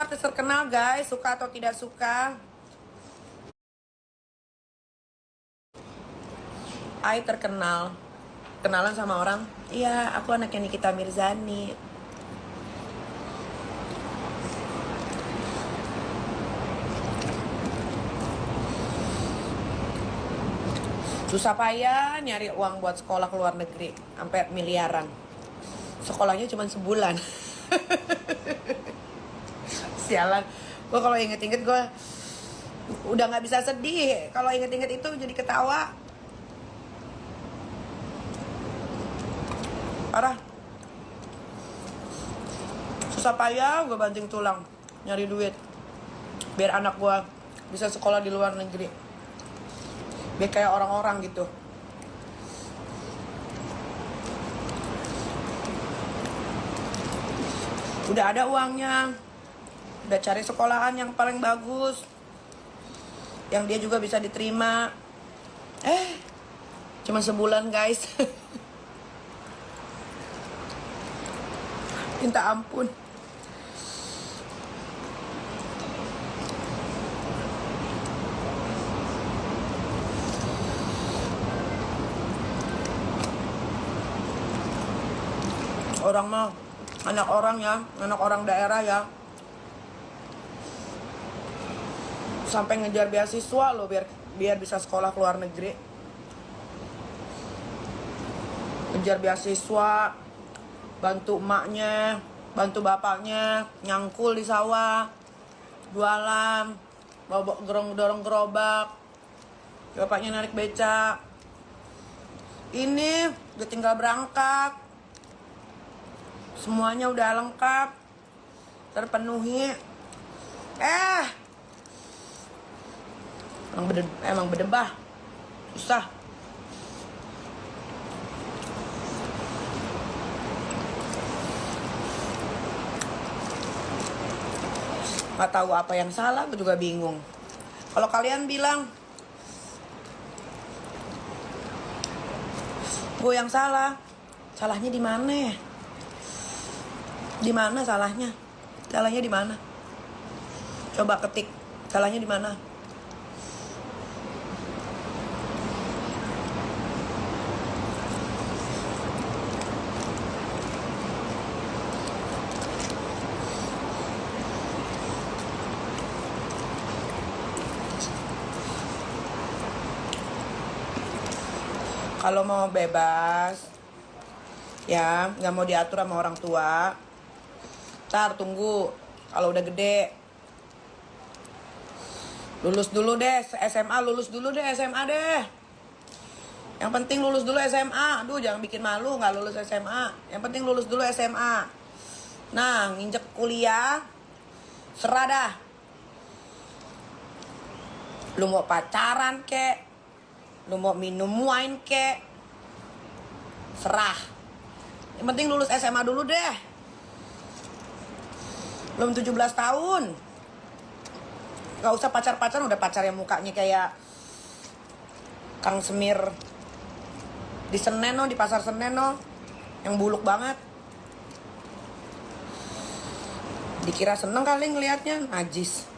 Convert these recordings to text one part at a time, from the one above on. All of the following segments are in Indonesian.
artis terkenal guys, suka atau tidak suka. I terkenal, kenalan sama orang. Iya, aku anaknya Nikita Mirzani. Susah payah nyari uang buat sekolah ke luar negeri, sampai miliaran. Sekolahnya cuma sebulan. Sialan. Gue kalau inget-inget gue udah nggak bisa sedih. Kalau inget-inget itu jadi ketawa. Parah. Susah payah gue banting tulang nyari duit biar anak gue bisa sekolah di luar negeri, biar kayak orang-orang gitu. Udah ada uangnya, udah cari sekolahan yang paling bagus, yang dia juga bisa diterima. Cuma sebulan guys. Minta ampun. Orang mah anak orang ya, anak orang daerah ya, sampai ngejar beasiswa loh biar bisa sekolah ke luar negeri. Ngejar beasiswa, bantu emaknya, bantu bapaknya nyangkul di sawah, jualan, bawa dorong gerobak, bapaknya narik beca. Ini udah tinggal berangkat, semuanya udah lengkap, terpenuhi. Emang berdebah, susah. Gak tahu apa yang salah, gue juga bingung. Kalau kalian bilang gue yang salah, salahnya di mana? Di mana salahnya? Salahnya di mana? Coba ketik, salahnya di mana? Kalau mau bebas, ya nggak mau diatur sama orang tua, ntar tunggu kalau udah gede, lulus dulu deh SMA, lulus dulu deh SMA deh. Yang penting lulus dulu SMA. Aduh, jangan bikin malu nggak lulus SMA. Yang penting lulus dulu SMA. Nah, nginjek kuliah, serah dah. Lu mau pacaran kek, lu mau minum wine kek, serah. Yang penting lulus SMA dulu deh. Belum 17 tahun. Gak usah pacar-pacaran, udah pacar yang mukanya kayak Kang Semir di Senen no, di pasar Senen no, yang buluk banget. Dikira seneng kali ngelihatnya, najis.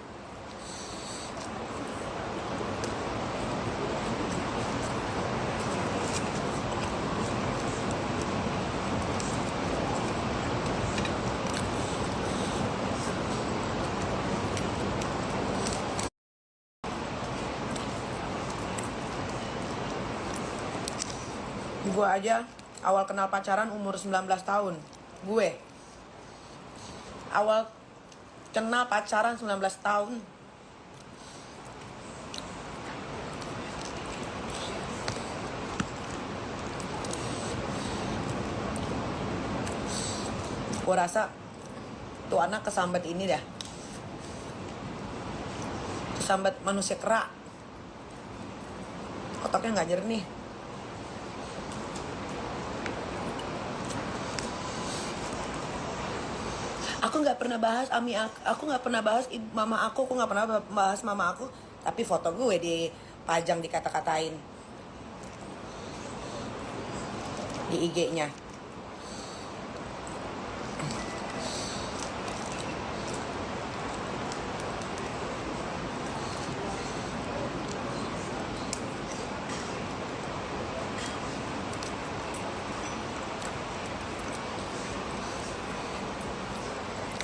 Gue aja awal kenal pacaran umur 19 tahun. Gue awal kenal pacaran 19 tahun. Gue rasa tuh anak kesambat ini dah, kesambat manusia kera. Otaknya nggak jernih. Aku nggak pernah bahas aku nggak pernah bahas mama aku nggak pernah bahas mama aku, tapi foto gue dipajang, dikata-katain di IG-nya.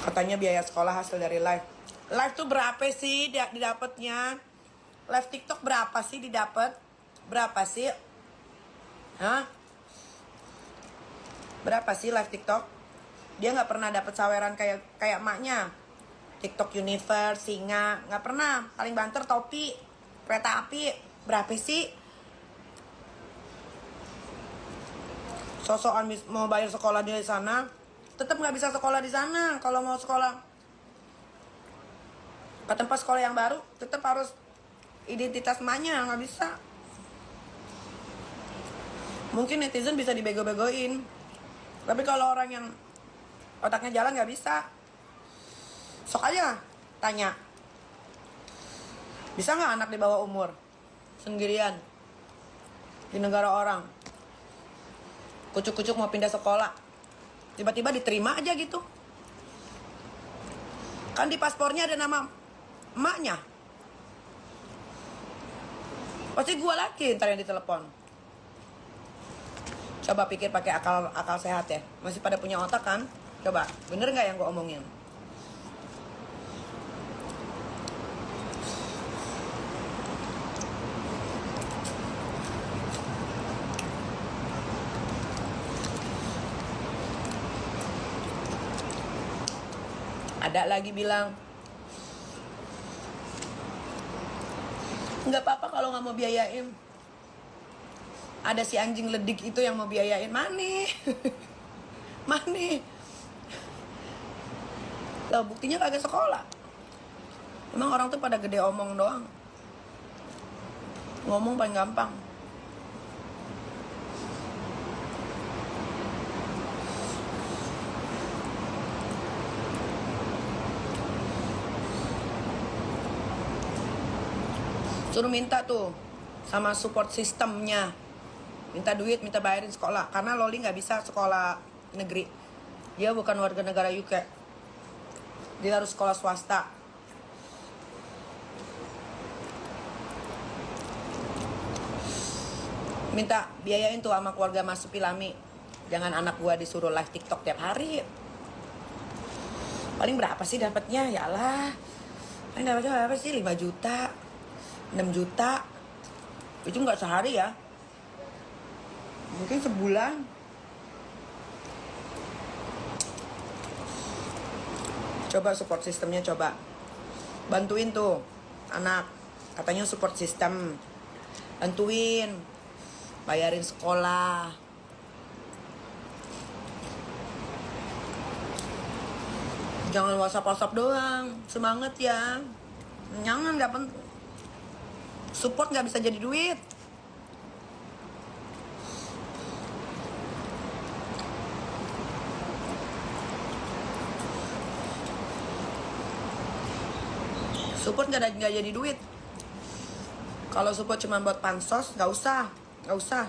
Katanya biaya sekolah hasil dari live. Live tuh berapa sih didapatnya? Live TikTok berapa sih didapat? Berapa sih? Hah? Berapa sih live TikTok? Dia nggak pernah dapat saweran kayak emaknya. TikTok Universe, Singa, nggak pernah. Paling banter topi, kereta api. Berapa sih? Sosokan mau bayar sekolah di sana, tetap nggak bisa sekolah di sana. Kalau mau sekolah ke tempat sekolah yang baru, tetap harus identitas emaknya, nggak bisa. Mungkin netizen bisa dibego-begoin, tapi kalau orang yang otaknya jalan nggak bisa. Sok aja tanya, bisa nggak anak di bawah umur sendirian di negara orang, kucuk-kucuk mau pindah sekolah, tiba-tiba diterima aja gitu? Kan di paspornya ada nama emaknya. Pasti gue lagi ntar yang ditelepon. Coba pikir pakai akal sehat ya. Masih pada punya otak kan? Coba, bener nggak yang gue omongin? Ada lagi bilang, nggak apa-apa kalau nggak mau biayain. Ada si anjing ledik itu yang mau biayain. Mana? Mana? Lah buktinya kagak sekolah. Emang orang tuh pada gede omong doang. Ngomong paling gampang. Suruh minta tuh sama support sistemnya, minta duit, minta bayarin sekolah. Karena Loli nggak bisa sekolah negeri, dia bukan warga negara UK, dia harus sekolah swasta. Minta biayain tuh sama keluarga Mas Supilami. Jangan anak gua disuruh live TikTok tiap hari. Paling berapa sih dapatnya? Ya Allah, paling dapatnya berapa sih? 5 juta, 6 juta. Itu nggak sehari ya, mungkin sebulan. Coba support sistemnya, coba bantuin tuh anak. Katanya support sistem, bantuin bayarin sekolah. Jangan WhatsApp doang. Semangat ya, jangan, nggak penting. Support nggak bisa jadi duit. Support nggak jadi duit. Kalau support cuma buat pansos, nggak usah.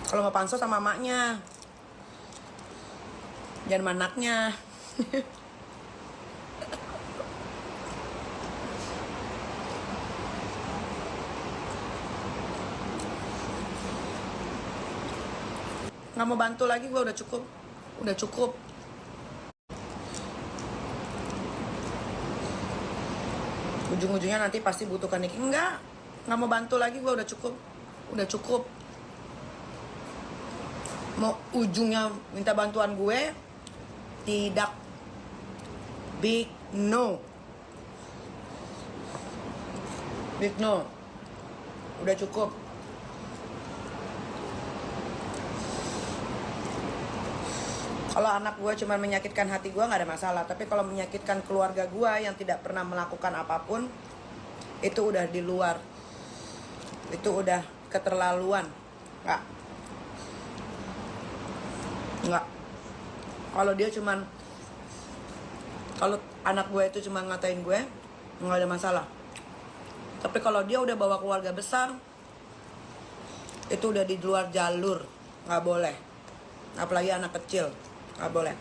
Kalau mau pansos sama maknya, jangan sama anaknya. Nggak mau bantu lagi, gue udah cukup. Ujung-ujungnya nanti pasti butuhkan Niki. Nggak mau bantu lagi, gue udah cukup. Mau ujungnya minta bantuan gue? Tidak. Big no. Udah cukup. Kalau anak gue cuma menyakitkan hati gue, nggak ada masalah. Tapi kalau menyakitkan keluarga gue yang tidak pernah melakukan apapun, itu udah di luar. Itu udah keterlaluan. Nggak. Kalau anak gue itu cuma ngatain gue, nggak ada masalah. Tapi kalau dia udah bawa keluarga besar, itu udah di luar jalur, nggak boleh. Apalagi anak kecil. Nggak boleh.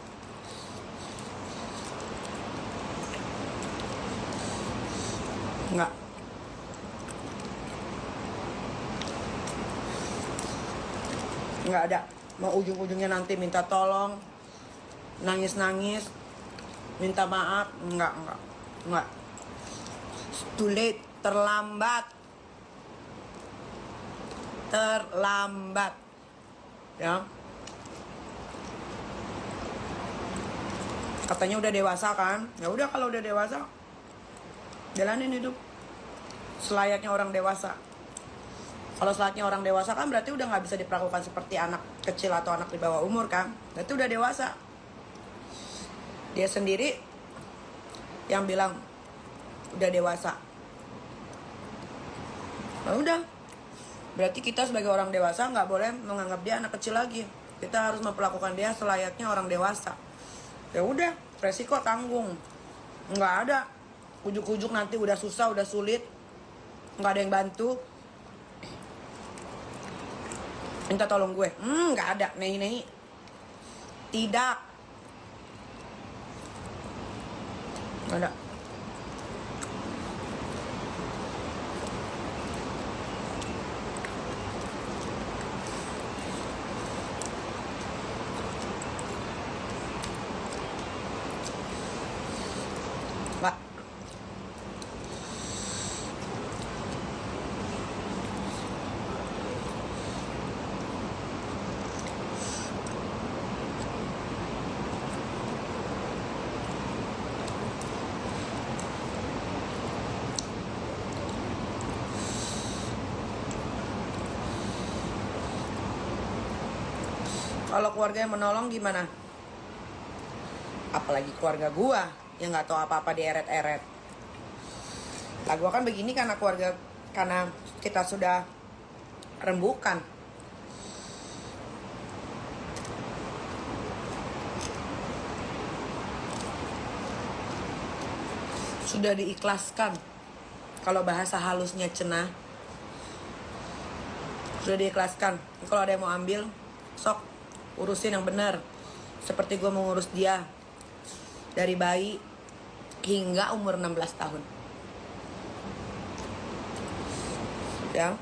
Nggak ada. Mau ujung-ujungnya nanti minta tolong nangis-nangis, minta maaf, enggak. Too late, terlambat, ya. Katanya udah dewasa kan? Ya udah, kalau udah dewasa, jalanin hidup selayaknya orang dewasa. Kalau selayaknya orang dewasa kan berarti udah nggak bisa diperlakukan seperti anak kecil atau anak di bawah umur kan? Berarti udah dewasa. Dia sendiri yang bilang udah dewasa. Nah udah, berarti kita sebagai orang dewasa nggak boleh menganggap dia anak kecil lagi. Kita harus memperlakukan dia selayaknya orang dewasa. Ya udah, resiko tanggung. Nggak ada ujuk-ujuk nanti udah susah, udah sulit, nggak ada yang bantu, minta tolong gue. Nggak ada, nei. Tidak. Nggak ada. Nggak. Kalau keluarga yang menolong gimana? Apalagi keluarga gua yang nggak tahu apa-apa dieret-eret. Lah gua kan begini karena kita sudah rembukan. Sudah diikhlaskan. Kalau bahasa halusnya cenah, sudah diikhlaskan. Kalau ada yang mau ambil, sok urusin yang benar. Seperti gue mengurus dia dari bayi hingga umur 16 tahun. Ya.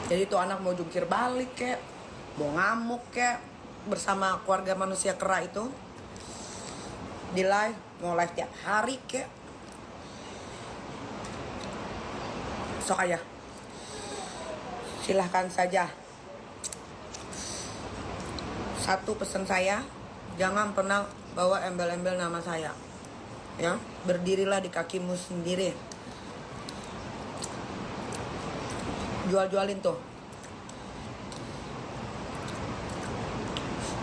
Jadi tuh anak mau jungkir balik kek, mau ngamuk kek, bersama keluarga manusia kera itu di live, mau live tiap hari kek, sok aja, silahkan saja. Satu pesan saya, jangan pernah bawa embel-embel nama saya, ya. Berdirilah di kakimu sendiri. Jual-jualin tuh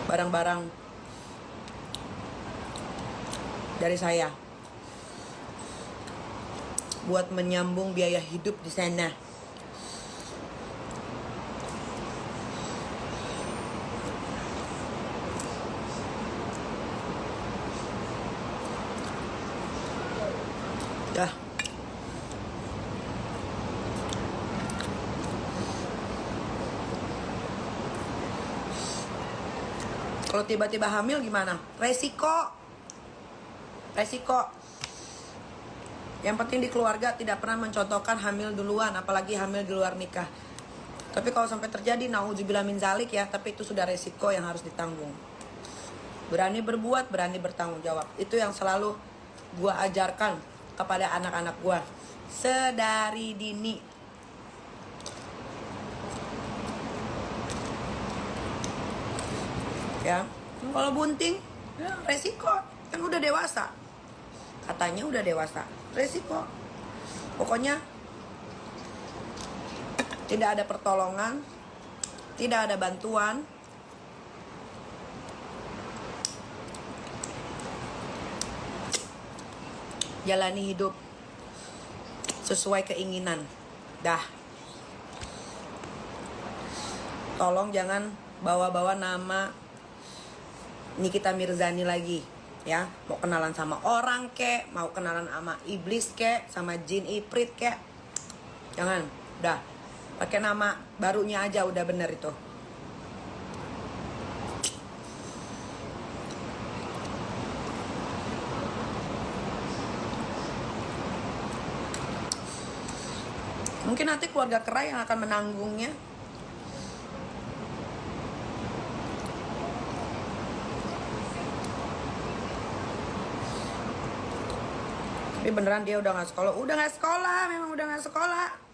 barang-barang dari saya buat menyambung biaya hidup di sana. Dah. Kalau tiba-tiba hamil gimana? Resiko. Yang penting di keluarga tidak pernah mencontohkan hamil duluan, apalagi hamil di luar nikah. Tapi kalau sampai terjadi, nauzubillah min zalik ya, tapi itu sudah resiko yang harus ditanggung. Berani berbuat, berani bertanggung jawab. Itu yang selalu gua ajarkan kepada anak-anak gua sedari dini. Ya, kalau bunting, ya resiko. Kan udah dewasa. Katanya udah dewasa. Resiko. Pokoknya tidak ada pertolongan, tidak ada bantuan. Jalani hidup sesuai keinginan. Dah. Tolong jangan bawa-bawa nama Nikita Mirzani lagi, ya. Mau kenalan sama orang kek, mau kenalan sama iblis kek, sama jin ifrit kek, jangan. Udah, pakai nama barunya aja udah bener itu. Mungkin nanti keluarga kera yang akan menanggungnya. Tapi beneran dia udah nggak sekolah. Udah nggak sekolah, memang udah nggak sekolah.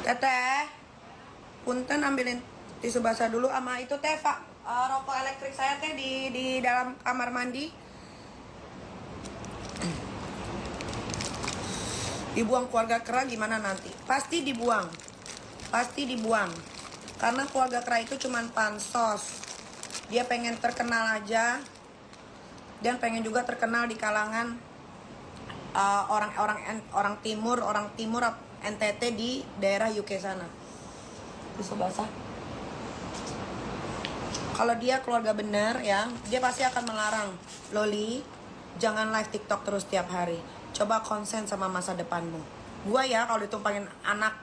Teteh, punten ambilin tisu basah dulu sama itu teh, Pak. Rokok elektrik saya teh di dalam kamar mandi. Dibuang keluarga kera gimana nanti? Pasti dibuang. Pasti dibuang. Karena keluarga kera itu cuman pansos. Dia pengen terkenal aja. Dan pengen juga terkenal di kalangan orang timur NTT di daerah UK sana. Tisu basah. Kalau dia keluarga bener ya, dia pasti akan melarang. Loli, jangan live TikTok terus tiap hari. Coba konsen sama masa depanmu. Gua ya kalau ditumpangin anak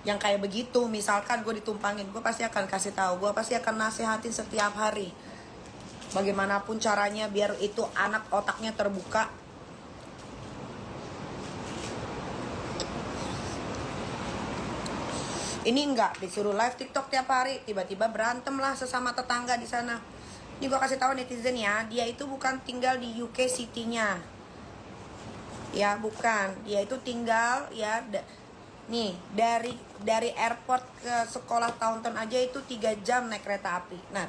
yang kayak begitu, misalkan gue ditumpangin, gue pasti akan kasih tahu, gue pasti akan nasihatin setiap hari. Bagaimanapun caranya biar itu anak otaknya terbuka. Ini enggak disuruh live TikTok tiap hari, tiba-tiba berantem lah sesama tetangga di sana. Ini gue kasih tahu netizen ya, dia itu bukan tinggal di UK City-nya. Ya, bukan. Dia itu tinggal ya nih dari airport ke sekolah Taunton aja itu 3 jam naik kereta api. Nah,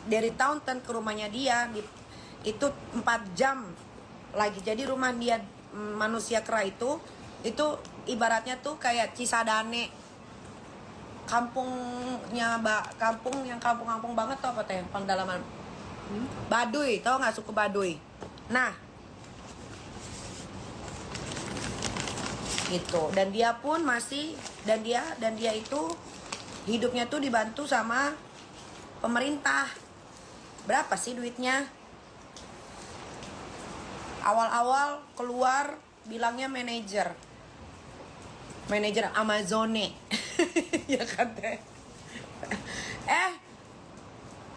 dari Taunton ke rumahnya dia itu 4 jam lagi. Jadi rumah dia manusia kera itu ibaratnya tuh kayak Cisadane. Kampungnya kampung banget tau apa teh pendalaman Baduy, tau nggak suku Baduy. Nah gitu, dan dia itu hidupnya tuh dibantu sama pemerintah. Berapa sih duitnya? Awal-awal keluar bilangnya manajer Amazone. Ya kan teh.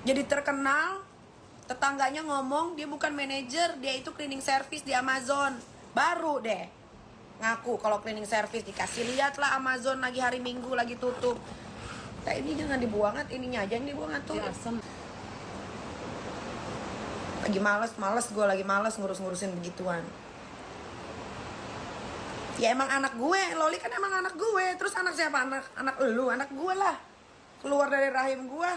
Jadi terkenal, tetangganya ngomong dia bukan manajer, dia itu cleaning service di Amazon. Baru deh ngaku kalau cleaning service, dikasih lihat lah Amazon lagi hari Minggu lagi tutup. Nah ini jangan dibuang, ininya aja yang dibuang tuh. Lagi males ngurus-ngurusin begituan. Ya emang anak gue, Loli kan emang anak gue. Terus anak siapa? Anak elu, anak gue lah. Keluar dari rahim gue.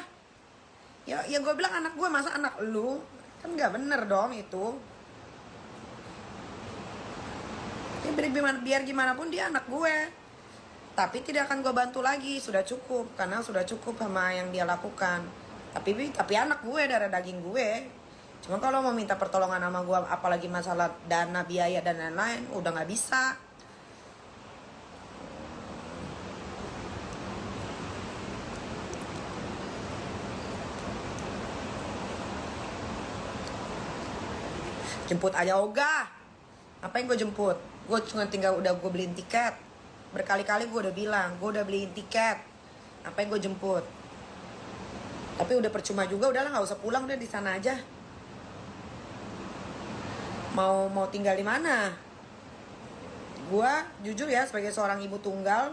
Ya gue bilang anak gue, masa anak elu? Kan gak bener dong itu. Ya biar gimana pun dia anak gue. Tapi tidak akan gue bantu lagi, sudah cukup. Karena sudah cukup sama yang dia lakukan. Tapi anak gue, darah daging gue. Cuma kalau mau minta pertolongan sama gue, apalagi masalah dana, biaya, dan lain-lain, udah gak bisa. Jemput aja ogah. Apa yang gue jemput? Gue cuma tinggal gue beliin tiket. Berkali-kali gue udah bilang, gue udah beliin tiket. Apa yang gue jemput? Tapi udah percuma juga, udahlah nggak usah pulang, udah di sana aja. Mau tinggal di mana? Gue jujur ya sebagai seorang ibu tunggal,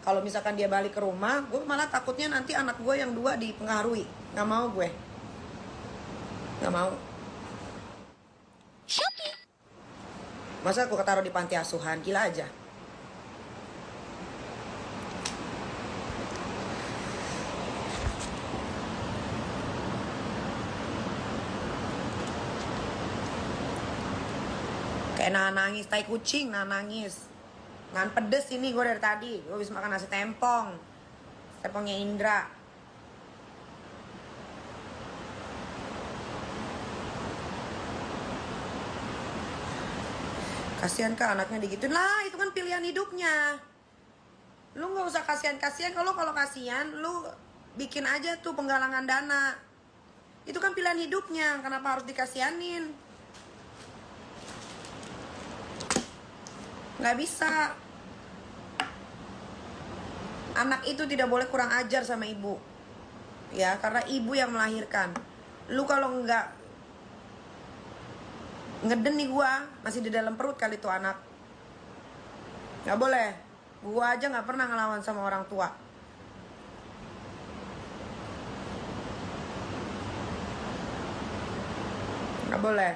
kalau misalkan dia balik ke rumah, gue malah takutnya nanti anak gue yang 2 dipengaruhi. Nggak mau gue. Nggak mau. Masa aku ketaruh di panti asuhan? Gila aja. Kayak nangis, tai kucing, nangis. Nahan pedes ini gue dari tadi. Gue habis makan nasi tempong. Tempongnya Indra. Kasihan kah anaknya digituin? Lah itu kan pilihan hidupnya. Lu gak usah kasihan-kasihan. Kalau kasihan lu bikin aja tuh penggalangan dana. Itu kan pilihan hidupnya. Kenapa harus dikasihanin? Gak bisa. Anak itu tidak boleh kurang ajar sama ibu. Ya, karena ibu yang melahirkan. Lu kalau nggak ngeden nih gua, masih di dalam perut kali tuh anak. Nggak boleh. Gua aja nggak pernah ngelawan sama orang tua. Nggak boleh.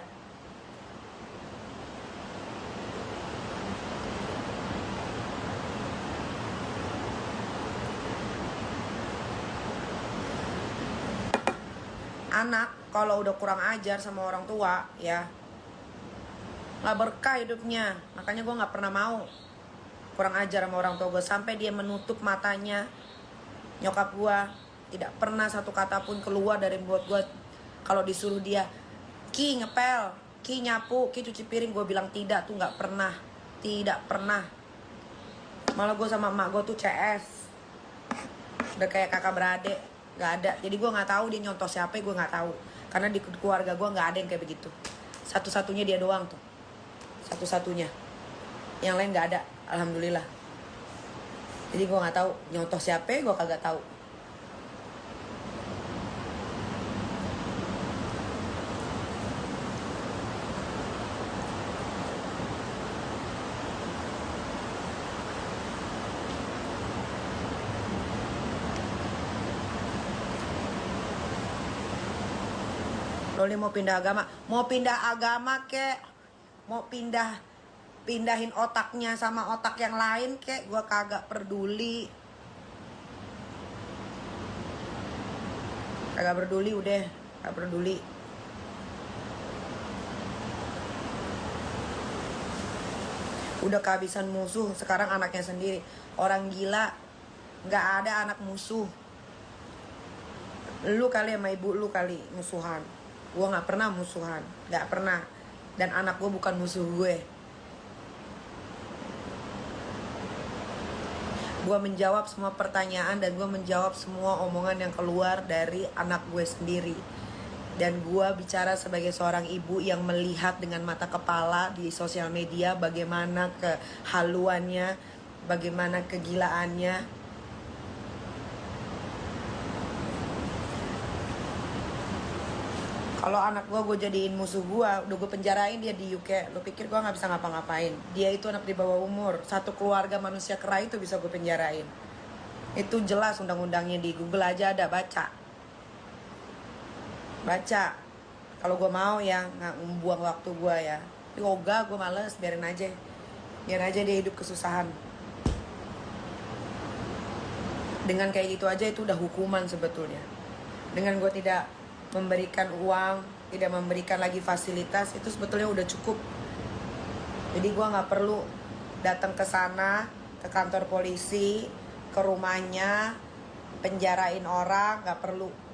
Anak kalau udah kurang ajar sama orang tua, ya nggak berkah hidupnya. Makanya gue nggak pernah mau kurang ajar sama orang tua gue sampai dia menutup matanya. Nyokap gue tidak pernah satu kata pun keluar dari mulut gue. Kalau disuruh dia Ki ngepel, Ki nyapu, Ki cuci piring, gue bilang tidak, tuh nggak pernah. Tidak pernah. Malah gue sama emak gue tuh CS, udah kayak kakak beradik. Gak ada, jadi gue nggak tahu dia nyontoh siapa, gue nggak tahu karena di keluarga gue nggak ada yang kayak begitu. Satu-satunya dia doang tuh, satu-satunya. Yang lain nggak ada, alhamdulillah. Jadi gue nggak tahu nyontoh siapa, gue kagak tahu. Loli mau pindah agama kek, mau pindahin otaknya sama otak yang lain kek, gue kagak peduli. Kagak peduli udah, kagak peduli. Udah kehabisan musuh, sekarang anaknya sendiri. Orang gila, nggak ada anak musuh. Lu kali sama ibu lu kali musuhan. Gue gak pernah musuhan, gak pernah. Dan anak gue bukan musuh gue. Gue menjawab semua pertanyaan dan gue menjawab semua omongan yang keluar dari anak gue sendiri. Dan gue bicara sebagai seorang ibu yang melihat dengan mata kepala di sosial media bagaimana kehaluannya, bagaimana kegilaannya. Kalau anak gue jadiin musuh gue, udah gue penjarain dia di UK. Lo pikir gue nggak bisa ngapa-ngapain? Dia itu anak di bawah umur, satu keluarga manusia kera itu bisa gue penjarain. Itu jelas undang-undangnya, di Google aja ada, baca. Kalau gue mau ya nggak membuang waktu gue ya. Yoga gue males, biarin aja dia hidup kesusahan. Dengan kayak gitu aja itu udah hukuman sebetulnya. Dengan gue tidak memberikan uang, tidak memberikan lagi fasilitas, itu sebetulnya udah cukup. Jadi gue nggak perlu datang ke sana, ke kantor polisi, ke rumahnya, penjarain orang, nggak perlu.